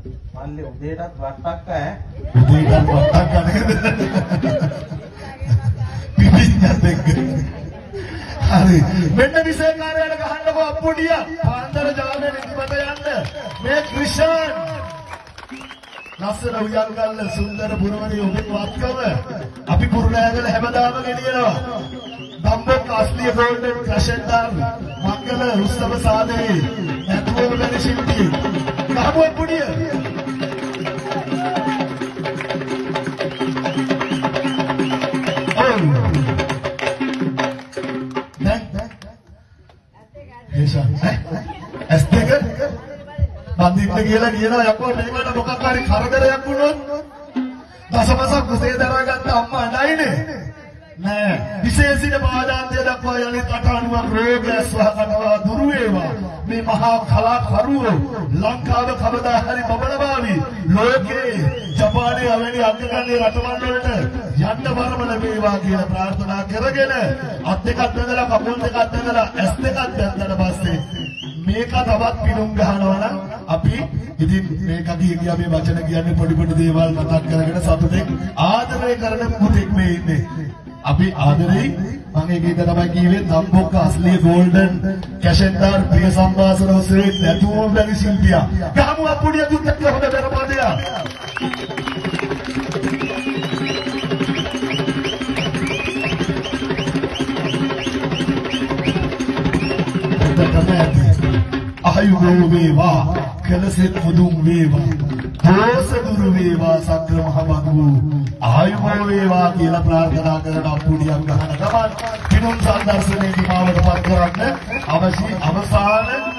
මල්ලි උදේටත් වට්ටක්ක ඈ. උදේටත් වට්ටක්ක නේද? පිටින්වත් එක්ක. හරි. මෙන්න විශේෂකාරයට ගහන්නකෝ අප්පුඩිය. පාන්දර ජාමේ නිදිමත යන්න. මේ ක්‍රිෂාන්. ලස්සන උයන්ගල්ල සුන්දර පුරවණී ඔබේ වත්කම. අපි කුරුණෑගල හැමදාම ගෙනියනවා. දම්බොක් අස්ලිය ගෝල්ඩන් ක්‍රෂෙන්ඩර් මංගල රුස්සම සාදේ නැතුවම බැරි ශිල්පී ගහමු අප්පුඩිය. ඇස් දෙක බඳින්න කියලා කියනවා යකෝ මේකට මොකක් හරි කරදරයක් වුණොත් දසමසක් කුසේ දරාගත්ත අම්මා අඬයිනේ නෑ විශේෂිත පාදාන්තය දක්වා යන්නේ කටහඬුවක් රෝගය සහකටවා දුරු වේවා මේ මහා කලාකරුවෝ ලංකාව කවදා හරි බබලවාවි ලෝකේ ජපානයේ අවැනි අග්‍රගණ්‍ය රටවල් වලට යන්න වරම ලැබේවා කියලා ප්‍රාර්ථනා කරගෙන අත් දෙකක් බැඳලා කකුල් දෙකක් බැඳලා ඇස් දෙකක් බැඳලා පස්සේ මේක තවත් පිටුම් ගහනවා නම් අපි ඉතින් මේක කිය මේ වචන කියන්නේ පොඩි පොඩි දේවල් මතක් කරගෙන සතුටෙන් ආදරය කරන පුතෙක් මේ ඉන්නේ අපි ආදරෙයි මම ඒකේ තමයි කිව්වේ නම්බොක්ක අස්ලිය ගෝල්ඩන් කැෂෙන්ඩර් ප්‍රිය සම්භාෂණ ඔස්සේ නැතුවම බැරි ශිල්පියා ගහමු අප්පුඩිය දුන්නත් හොඳ දරපාදයා ආයුබෝව වේවා කලසෙත් මුදුන් වේවා දෝෂ දුරු වේවා සක්‍ර මහ බඳු ආයුබෝව වේවා කියලා ප්‍රාර්ථනා කරන අප්පුඩියක් ගහන ගමන් පිනුම් සම්දර්ශනයේදී මාවටපත් කරන්න අවශ්‍ය අවසාන